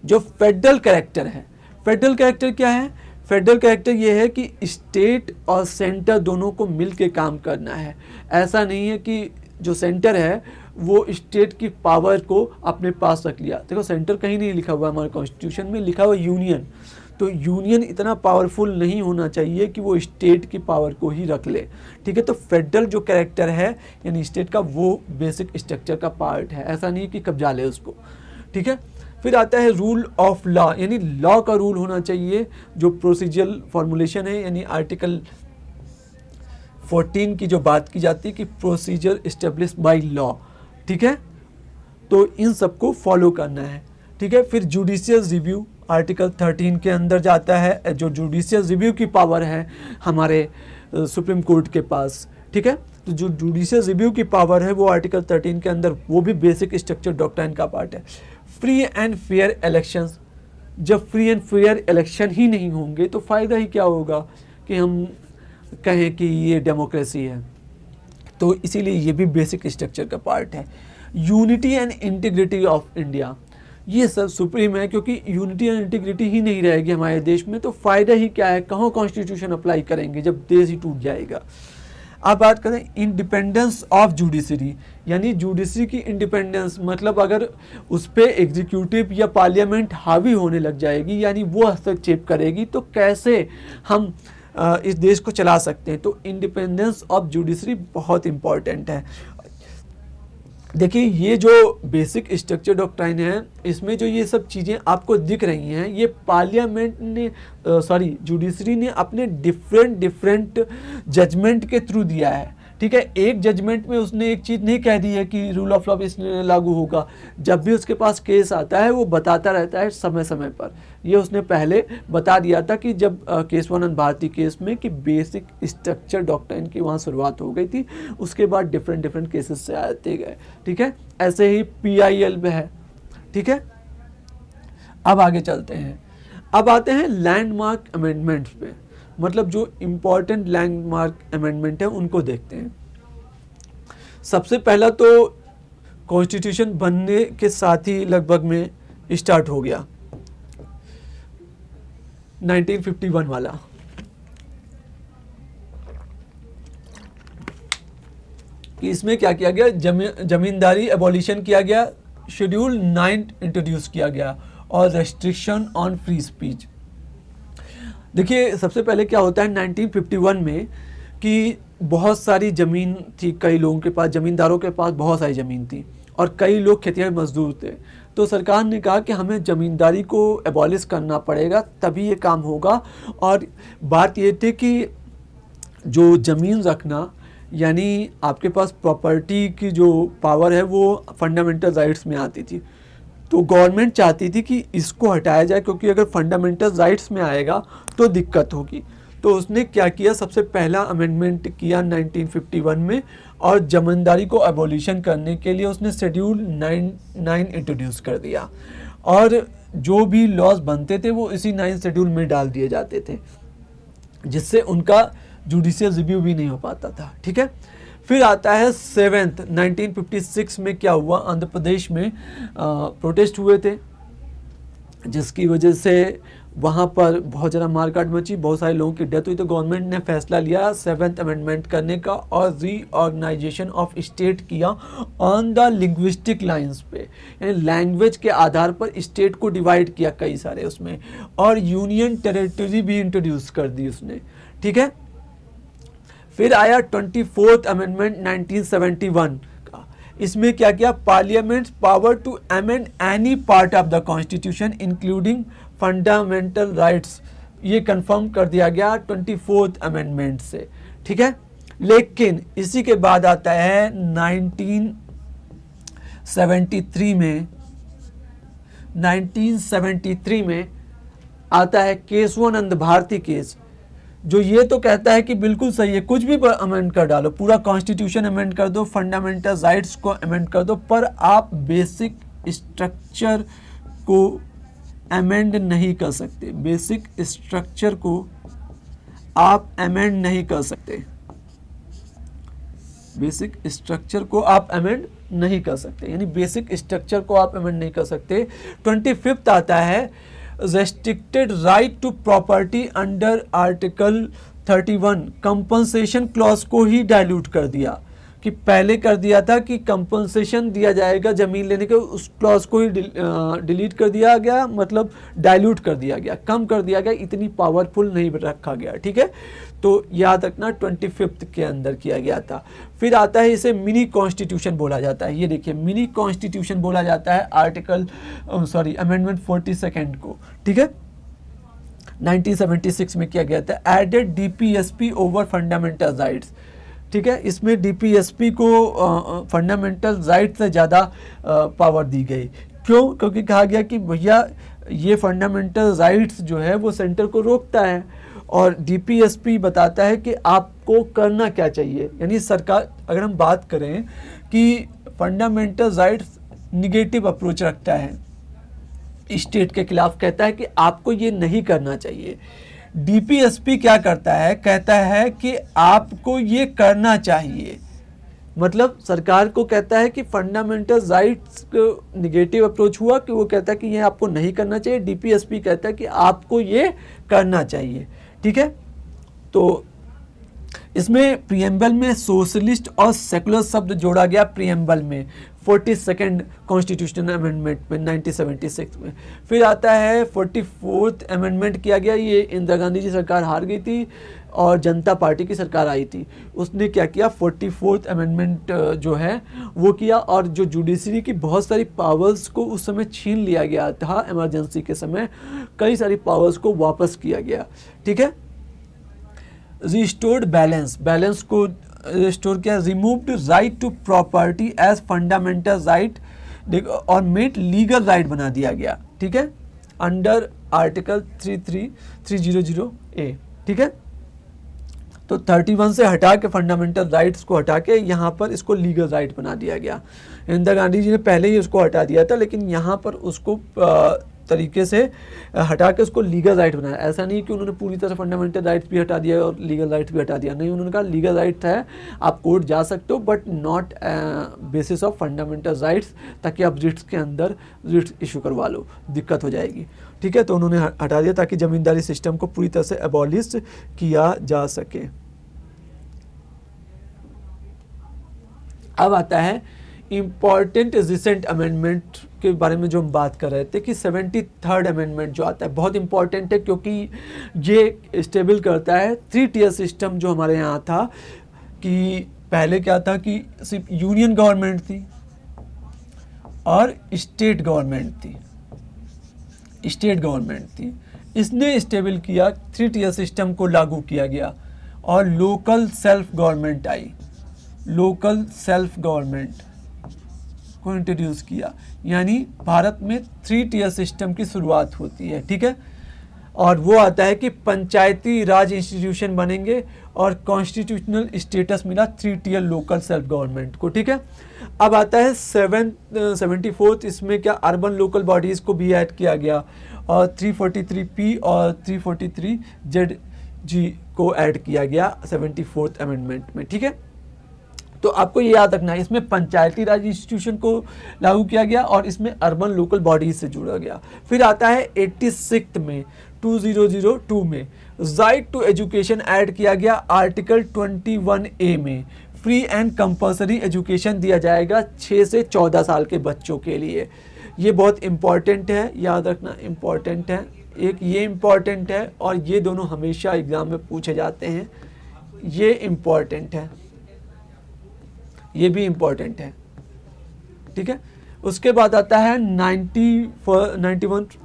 जो फेडरल कैरेक्टर है, फेडरल कैरेक्टर क्या है? फेडरल कैरेक्टर ये है कि स्टेट और सेंटर दोनों को मिल के काम करना है। ऐसा नहीं है कि जो सेंटर है वो स्टेट की पावर को अपने पास रख लिया। देखो सेंटर कहीं नहीं लिखा हुआ, हमारे कॉन्स्टिट्यूशन में लिखा हुआ यूनियन। तो यूनियन इतना पावरफुल नहीं होना चाहिए कि वो स्टेट की पावर को ही रख ले, ठीक है। तो फेडरल जो कैरेक्टर है यानी स्टेट का, वो बेसिक स्ट्रक्चर का पार्ट है, ऐसा नहीं कि कब्जा ले उसको, ठीक है। फिर आता है रूल ऑफ लॉ, यानी लॉ का रूल होना चाहिए। जो प्रोसीजरल फॉर्मुलेशन है, यानी आर्टिकल 14 की जो बात की जाती है कि प्रोसीजर एस्टेब्लिश बाय लॉ, ठीक है। तो इन सबको फॉलो करना है, ठीक है। फिर जुडिशियल रिव्यू आर्टिकल 13 के अंदर जाता है। जो जुडिशियल रिव्यू की पावर है हमारे सुप्रीम कोर्ट के पास, ठीक है। तो जो जुडिशियल रिव्यू की पावर है वो आर्टिकल 13 के अंदर, वो भी बेसिक स्ट्रक्चर डॉक्ट्राइन का पार्ट है। फ्री एंड फेयर इलेक्शंस, जब फ्री एंड फेयर इलेक्शन ही नहीं होंगे तो फ़ायदा ही क्या होगा कि हम कहें कि ये डेमोक्रेसी है। तो इसीलिए ये भी बेसिक स्ट्रक्चर का पार्ट है। Unity and integrity of India, ये सब सुप्रीम है, क्योंकि यूनिटी एंड इंटीग्रिटी ही नहीं रहेगी हमारे देश में तो फ़ायदा ही क्या है, कहाँ कॉन्स्टिट्यूशन अप्लाई करेंगे जब देश ही टूट जाएगा। अब बात करें इंडिपेंडेंस ऑफ जुडिशरी, यानी जुडिशरी की इंडिपेंडेंस, मतलब अगर उस पर एग्जीक्यूटिव या पार्लियामेंट हावी होने लग जाएगी, यानी वो हस्तक्षेप करेगी, तो कैसे हम इस देश को चला सकते हैं। तो इंडिपेंडेंस ऑफ जुडिशरी बहुत इंपॉर्टेंट है। देखिए ये जो बेसिक स्ट्रक्चर डॉक्ट्राइन है, इसमें जो ये सब चीज़ें आपको दिख रही हैं, ये पार्लियामेंट ने जुडिशरी ने अपने डिफरेंट जजमेंट के थ्रू दिया है, ठीक है। एक जजमेंट में उसने एक चीज़ नहीं कह दी है कि रूल ऑफ लॉ इसमें लागू होगा। जब भी उसके पास केस आता है वो बताता रहता है समय समय पर। ये उसने पहले बता दिया था कि जब केशवानंद भारती केस में कि बेसिक स्ट्रक्चर डॉक्ट्राइन की वहाँ शुरुआत हो गई थी, उसके बाद डिफरेंट केसेस से आते गए, ठीक है। ऐसे ही PIL में है, ठीक है। अब आगे चलते हैं, अब आते हैं लैंडमार्क अमेंडमेंट्स पे, मतलब जो इम्पोर्टेंट लैंडमार्क अमेंडमेंट है उनको देखते हैं। सबसे पहला तो कॉन्स्टिट्यूशन बनने के साथ ही लगभग में स्टार्ट हो गया 1951 वाला। कि इसमें क्या किया गया, जमींदारी एबॉलिशन किया गया, शेड्यूल 9 इंट्रोड्यूस किया गया और रेस्ट्रिक्शन ऑन फ्री स्पीच। देखिए सबसे पहले क्या होता है 1951 में कि बहुत सारी ज़मीन थी, कई लोगों के पास, ज़मींदारों के पास बहुत सारी ज़मीन थी और कई लोग खेतिहर मजदूर थे। तो सरकार ने कहा कि हमें ज़मींदारी को एबॉलिश करना पड़ेगा तभी ये काम होगा। और बात ये थी कि जो ज़मीन रखना यानी आपके पास प्रॉपर्टी की जो पावर है वो फंडामेंटल राइट्स में आती थी। तो गवर्नमेंट चाहती थी कि इसको हटाया जाए, क्योंकि अगर फंडामेंटल राइट्स में आएगा तो दिक्कत होगी। तो उसने क्या किया, सबसे पहला अमेंडमेंट किया 1951 में और जमींदारी को एबॉलिशन करने के लिए उसने शेड्यूल 9 इंट्रोड्यूस कर दिया और जो भी लॉज बनते थे वो इसी 9 शेड्यूल में डाल दिए जाते थे, जिससे उनका जुडिशियल रिव्यू भी नहीं हो पाता था। ठीक है, फिर आता है 7th 1956 में क्या हुआ, आंध्र प्रदेश में प्रोटेस्ट हुए थे, जिसकी वजह से वहाँ पर बहुत ज़्यादा मारकाट मची, बहुत सारे लोगों की डेथ हुई। तो गवर्नमेंट ने फैसला लिया 7th अमेंडमेंट करने का और रीऑर्गेनाइजेशन ऑफ स्टेट किया ऑन द लिंग्विस्टिक लाइंस पे, यानी लैंग्वेज के आधार पर स्टेट को डिवाइड किया कई सारे उसमें, और यूनियन टेरिटरी भी इंट्रोड्यूस कर दी उसने। ठीक है, फिर आया 24th अमेंडमेंट 1971 का। इसमें क्या किया, parliament power to amend any part of the constitution including fundamental rights, ये कंफर्म कर दिया गया 24th अमेंडमेंट से। ठीक है, लेकिन इसी के बाद आता है 1973 में आता है केशवानंद भारती केस, जो ये तो कहता है कि बिल्कुल सही है, कुछ भी अमेंड कर डालो, पूरा कॉन्स्टिट्यूशन अमेंड कर दो, फंडामेंटल राइट्स को अमेंड कर दो, पर आप बेसिक स्ट्रक्चर को अमेंड नहीं कर सकते। बेसिक स्ट्रक्चर को आप अमेंड नहीं कर सकते, बेसिक स्ट्रक्चर को आप अमेंड नहीं कर सकते, यानी बेसिक स्ट्रक्चर को आप अमेंड नहीं कर सकते। 25th आता है restricted right to property under article 31, compensation clause को ही डाइल्यूट कर दिया, कि पहले कर दिया था कि कंपनसेशन दिया जाएगा ज़मीन लेने के, उस क्लॉज को ही डिलीट कर दिया गया, मतलब डाइल्यूट कर दिया गया, कम कर दिया गया, इतनी पावरफुल नहीं रखा गया। ठीक है, तो याद रखना 25th के अंदर किया गया था। फिर आता है, इसे मिनी कॉन्स्टिट्यूशन बोला जाता है। ये देखिए मिनी कॉन्स्टिट्यूशन बोला जाता है अमेंडमेंट 42 को। ठीक है, 1976 में किया गया था, added DPSP over fundamental rights. ठीक है, इसमें डीपीएसपी को फंडामेंटल राइट से ज़्यादा पावर दी गई। क्यों? क्योंकि कहा गया कि भैया ये फंडामेंटल राइट्स जो है वो सेंटर को रोकता है और डीपीएसपी बताता है कि आपको करना क्या चाहिए। यानी सरकार, अगर हम बात करें कि फंडामेंटल राइट्स निगेटिव अप्रोच रखता है, स्टेट के खिलाफ कहता है कि आपको ये नहीं करना चाहिए। डीपीएसपी क्या करता है, कहता है कि आपको ये करना चाहिए, मतलब सरकार को कहता है कि फंडामेंटल राइट्स को निगेटिव अप्रोच हुआ कि वो कहता है कि ये आपको नहीं करना चाहिए, डीपीएसपी कहता है कि आपको ये करना चाहिए। ठीक है, तो इसमें प्रीएम्बल में सोशलिस्ट और सेकुलर शब्द जोड़ा गया प्रीएम्बल में 42nd कॉन्स्टिट्यूशनल अमेंडमेंट में 1976 में। फिर आता है 44th अमेंडमेंट किया गया, ये इंदिरा गांधी जी सरकार हार गई थी और जनता पार्टी की सरकार आई थी। उसने क्या किया, 44th अमेंडमेंट जो है वो किया और जो जुडिशरी की बहुत सारी पावर्स को उस समय छीन लिया गया था, इमरजेंसी के समय कई सारी पावर्स को वापस किया गया। ठीक है, रिस्टोर्ड बैलेंस को रिस्टोर किया, removed right to property as fundamental right और मेड लीगल राइट बना दिया गया। ठीक है, अंडर आर्टिकल 30300A। ठीक है, तो 31 से हटा के फंडामेंटल राइट्स को हटा के यहाँ पर इसको लीगल राइट बना दिया गया। इंदिरा गांधी जी ने पहले ही उसको हटा दिया था, लेकिन यहाँ पर उसको तरीके से हटा के उसको लीगल राइट बनाया। ऐसा नहीं कि उन्होंने पूरी तरह फंडामेंटल राइट्स भी हटा दिया और लीगल राइट्स भी हटा दिया, नहीं, उन्होंने कहा लीगल राइट है, आप कोर्ट जा सकते हो but not basis of fundamental rights, ताकि आप रिट्स के अंदर रिट्स इशू करवा लो, दिक्कत हो जाएगी। ठीक है, तो उन्होंने हटा दिया ताकि ज़मींदारी सिस्टम को पूरी तरह से एबॉलिश किया जा सके। अब आता है इम्पॉर्टेंट रिसेंट अमेंडमेंट के बारे में जो हम बात कर रहे थे कि 73rd अमेंडमेंट जो आता है बहुत इंपॉर्टेंट है, क्योंकि ये स्टेबल करता है 3 tier सिस्टम जो हमारे यहाँ था। कि पहले क्या था कि सिर्फ यूनियन गवर्नमेंट थी और स्टेट गवर्नमेंट थी। इसने स्टेबल किया, 3 tier सिस्टम को लागू किया गया और लोकल सेल्फ गवर्नमेंट आई, लोकल सेल्फ गवर्नमेंट को इंट्रोड्यूस किया। यानी भारत में 3 tier सिस्टम की शुरुआत होती है, ठीक है। और वो आता है कि पंचायती राज इंस्टीट्यूशन बनेंगे और कॉन्स्टिट्यूशनल स्टेटस मिला 3 tier लोकल सेल्फ गवर्नमेंट को, ठीक है। अब आता है 74th, इसमें क्या अर्बन लोकल बॉडीज़ को भी ऐड किया गया और 343P और 343ZG को ऐड किया गया 74th अमेंडमेंट में, ठीक है। तो आपको ये याद रखना है, इसमें पंचायती राज इंस्टीट्यूशन को लागू किया गया और इसमें अर्बन लोकल बॉडीज से जुड़ा गया। फिर आता है 86 में 2002 में राइट टू एजुकेशन ऐड किया गया आर्टिकल 21A में। फ्री एंड कंपलसरी एजुकेशन दिया जाएगा 6 से 14 साल के बच्चों के लिए। ये बहुत इम्पॉर्टेंट है, याद रखना इम्पॉर्टेंट है। एक ये इम्पॉर्टेंट है और ये दोनों हमेशा एग्जाम में पूछे जाते हैं, ये इम्पॉर्टेंट है, ये भी इम्पॉर्टेंट है, ठीक है। उसके बाद आता है 91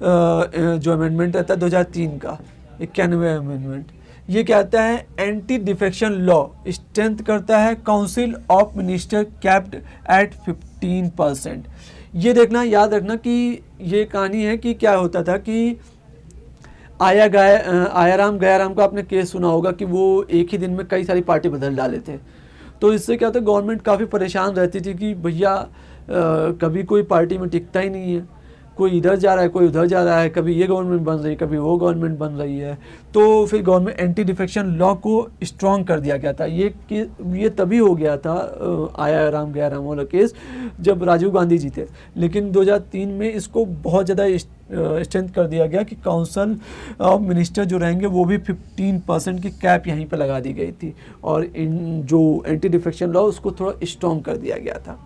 जो अमेंडमेंट रहता है 2003 का 91वां अमेंडमेंट। ये कहता है एंटी डिफेक्शन लॉ स्ट्रेंथ करता है, council of minister capped at 15%। ये देखना, याद रखना कि ये कहानी है कि क्या होता था कि आयाराम गयाराम का आपने केस सुना होगा कि वो एक ही दिन में कई सारी पार्टी बदल डाले थे। तो इससे क्या होता है, गवर्नमेंट काफ़ी परेशान रहती थी कि भैया कभी कोई पार्टी में टिकता ही नहीं है, कोई इधर जा रहा है कोई उधर जा रहा है, कभी ये गवर्नमेंट बन रही है कभी वो गवर्नमेंट बन रही है। तो फिर गवर्नमेंट एंटी डिफेक्शन लॉ को स्ट्रॉन्ग कर दिया गया था। ये तभी हो गया था आयाराम गयाराम वाला केस जब राजीव गांधी जी थे, लेकिन 2003 में इसको बहुत ज़्यादा स्ट्रेंथ कर दिया गया कि काउंसिल ऑफ मिनिस्टर जो रहेंगे वो भी 15% की कैप यहीं पर लगा दी गई थी और इन जो एंटी डिफेक्शन लॉ उसको थोड़ा स्ट्रॉन्ग कर दिया गया था।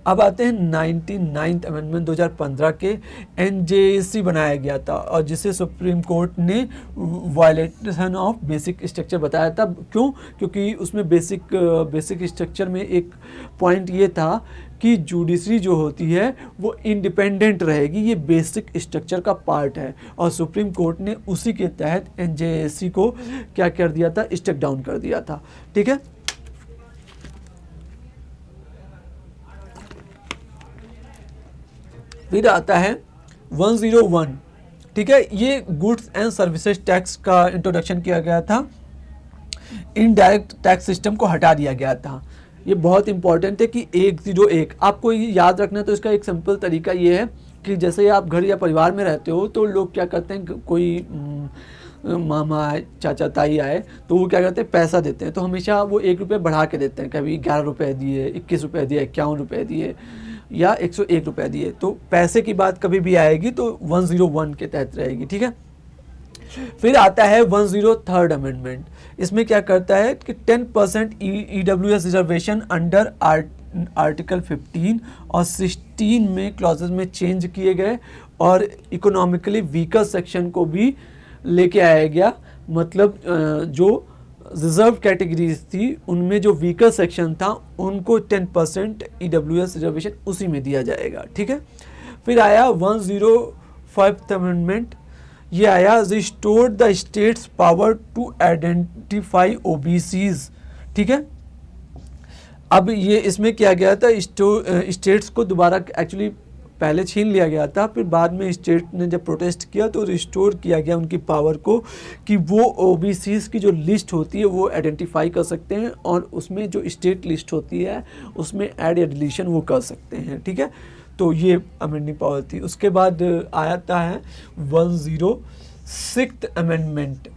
अब आते हैं 99th अमेंडमेंट 2015 के। NJSC बनाया गया था और जिसे सुप्रीम कोर्ट ने वायलेशन ऑफ बेसिक स्ट्रक्चर बताया था। क्यों? क्योंकि उसमें बेसिक स्ट्रक्चर में एक पॉइंट ये था कि जुडिशरी जो होती है वो इंडिपेंडेंट रहेगी, ये बेसिक स्ट्रक्चर का पार्ट है और सुप्रीम कोर्ट ने उसी के तहत NJSC को क्या कर दिया था, स्टेक डाउन कर दिया था, ठीक है। फिर आता है 101, ठीक है। ये गुड्स एंड सर्विसेज टैक्स का इंट्रोडक्शन किया गया था, इनडायरेक्ट टैक्स सिस्टम को हटा दिया गया था। ये बहुत इंपॉर्टेंट है कि 101 आपको ये याद रखना है। तो इसका एक सिंपल तरीका ये है कि जैसे आप घर या परिवार में रहते हो तो लोग क्या करते हैं, कोई मामा आए चाचा ताई आए तो वो क्या करते हैं, पैसा देते हैं। तो हमेशा वो 1 रुपये बढ़ा के देते हैं, कभी 11 रुपये दिए, 21 रुपये दिए, 51 रुपये दिए या 101 रुपये दिए। तो पैसे की बात कभी भी आएगी तो 101 के तहत रहेगी, ठीक है। फिर आता है 103rd अमेंडमेंट। इसमें क्या करता है कि 10% EWS रिजर्वेशन अंडर आर्टिकल 15 और 16 में क्लॉजेज में चेंज किए गए और इकोनॉमिकली वीकर सेक्शन को भी लेके आया गया। मतलब जो रिजर्व कैटेगरीज थी उनमें जो वीकर सेक्शन था उनको 10% EWS रिजर्वेशन उसी में दिया जाएगा, ठीक है। फिर आया 105th अमेंडमेंट। ये आया restore the states power to identify OBCs, ठीक है। अब ये इसमें किया गया था, स्टेट्स को दोबारा एक्चुअली पहले छीन लिया गया था, फिर बाद में स्टेट ने जब प्रोटेस्ट किया तो रिस्टोर किया गया उनकी पावर को कि वो OBCs की जो लिस्ट होती है वो आइडेंटिफाई कर सकते हैं और उसमें जो स्टेट लिस्ट होती है उसमें ऐड या डिलीशन वो कर सकते हैं, ठीक है। तो ये अमेंडिंग पावर थी। उसके बाद आता है 106th अमेंडमेंट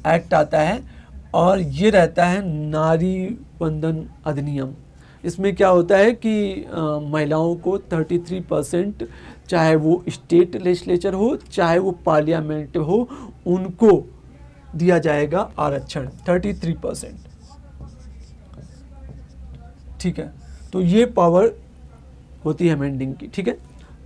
एक्ट आता है और ये रहता है नारी बंधन अधिनियम। इसमें क्या होता है कि महिलाओं को 33%, चाहे वो स्टेट लेजिस्लेचर हो चाहे वो पार्लियामेंट हो, उनको दिया जाएगा आरक्षण 33%, ठीक है, तो ये पावर होती है अमेंडिंग की, ठीक है।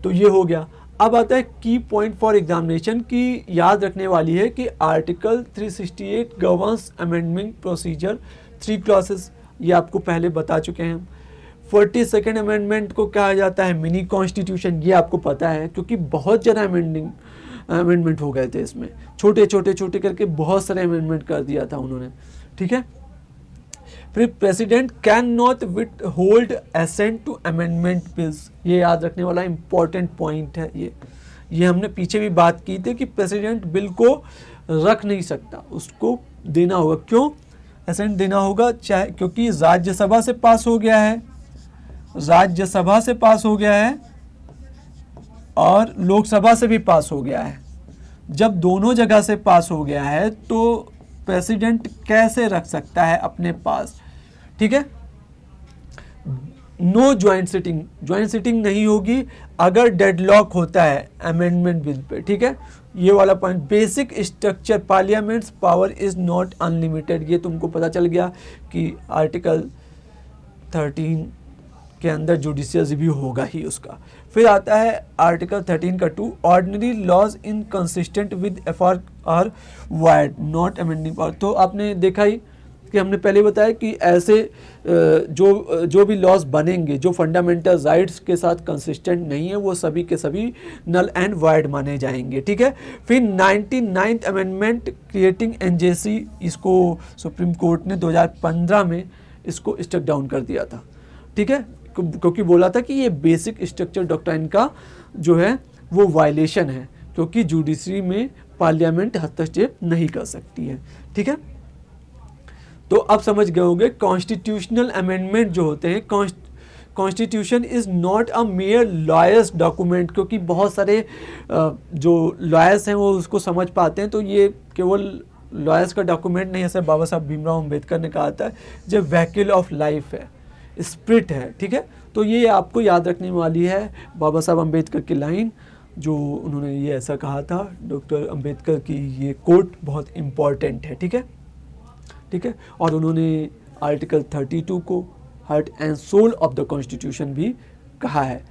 तो ये हो गया। अब आता है की पॉइंट फॉर एग्जामिनेशन की याद रखने वाली है कि article 368 governs amendment procedure 3 clauses, ये आपको पहले बता चुके हैं। 42nd अमेंडमेंट को कहा जाता है मिनी कॉन्स्टिट्यूशन, ये आपको पता है क्योंकि बहुत ज़्यादा अमेंडमेंट हो गए थे इसमें, छोटे छोटे छोटे करके बहुत सारे अमेंडमेंट कर दिया था उन्होंने, ठीक है। फिर president can not withhold assent to amendment bills, ये याद रखने वाला इंपॉर्टेंट पॉइंट है। ये हमने पीछे भी बात की थी कि प्रेसिडेंट बिल को रख नहीं सकता, उसको देना होगा। क्यों असेंट देना होगा? चाहे क्योंकि राज्यसभा से पास हो गया है, राज्यसभा से पास हो गया है और लोकसभा से भी पास हो गया है। जब दोनों जगह से पास हो गया है तो प्रेसिडेंट कैसे रख सकता है अपने पास, ठीक है। नो ज्वाइंट सिटिंग नहीं होगी अगर डेडलॉक होता है अमेंडमेंट बिल पे, ठीक है। ये वाला point, basic structure parliaments power is not unlimited, ये तुमको पता चल गया कि आर्टिकल 13 के अंदर जुडिशियल रिव्यू होगा ही उसका। फिर आता है आर्टिकल 13 का 2, ordinary laws inconsistent with FR are void not amending power. तो आपने देखा ही कि हमने पहले बताया कि ऐसे जो भी लॉज बनेंगे जो फंडामेंटल राइट्स के साथ कंसिस्टेंट नहीं है वो सभी के सभी नल एंड वायर्ड माने जाएंगे, ठीक है। फिर 99th अमेंडमेंट क्रिएटिंग एनजेसी, इसको सुप्रीम कोर्ट ने 2015 में इसको स्टक डाउन कर दिया था, ठीक है, क्योंकि बोला था कि ये बेसिक स्ट्रक्चर डॉक्ट्राइन का जो है वो वायलेशन है, क्योंकि जुडिशरी में पार्लियामेंट हस्तक्षेप नहीं कर सकती है, ठीक है। तो अब समझ गए होंगे कॉन्स्टिट्यूशनल अमेंडमेंट जो होते हैं, constitution is not a mayor lawyers document, क्योंकि बहुत सारे जो लॉयर्स हैं वो उसको समझ पाते हैं, तो ये केवल लॉयर्स का डॉक्यूमेंट नहीं, ऐसे बाबा साहब भीमराव अम्बेडकर ने कहा था, जब व्हीकल ऑफ लाइफ है, स्पिरिट है, ठीक है। तो ये आपको याद रखने वाली है बाबा साहब अम्बेडकर की लाइन, जो उन्होंने ये ऐसा कहा था, डॉक्टर अम्बेडकर की ये कोट बहुत इम्पॉर्टेंट है, ठीक है, ठीक है। और उन्होंने आर्टिकल 32 को heart and soul of the constitution भी कहा है।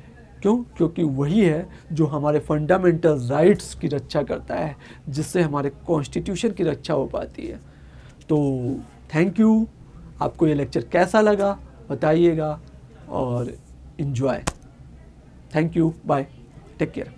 क्यों? क्योंकि वही है जो हमारे फंडामेंटल राइट्स की रक्षा करता है, जिससे हमारे कॉन्स्टिट्यूशन की रक्षा हो पाती है। तो थैंक यू। आपको ये लेक्चर कैसा लगा बताइएगा और enjoy. Thank you, bye, take care.